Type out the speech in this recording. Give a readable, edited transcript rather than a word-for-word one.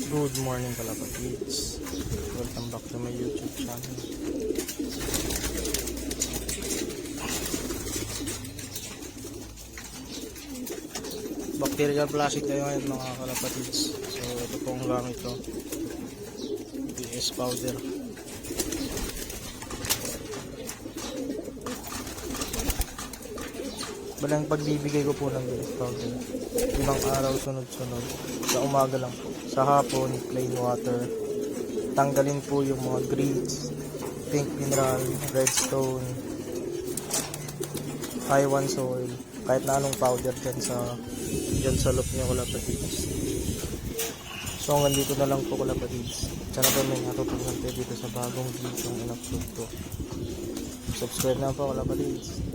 Good morning kalapatids. Welcome back to my YouTube channel. Bacterial plastic tayo ngayon mga kalapatids. So ito pong gamit ko. BS powder. Balang pagbibigay ko po ng BS powder. Ilang araw sunod-sunod. Sa umaga lang po. Sa hapon, plain water. Tanggalin po yung mga grease, pink mineral, redstone, I1 soil, kahit na anong powder dyan sa loob niya kalapatids. So hanggang dito na lang po kalapatids. Sana ba may natutunan kayo dito sa bagong video yung in-upload ko. Subscribe na po kalapatids.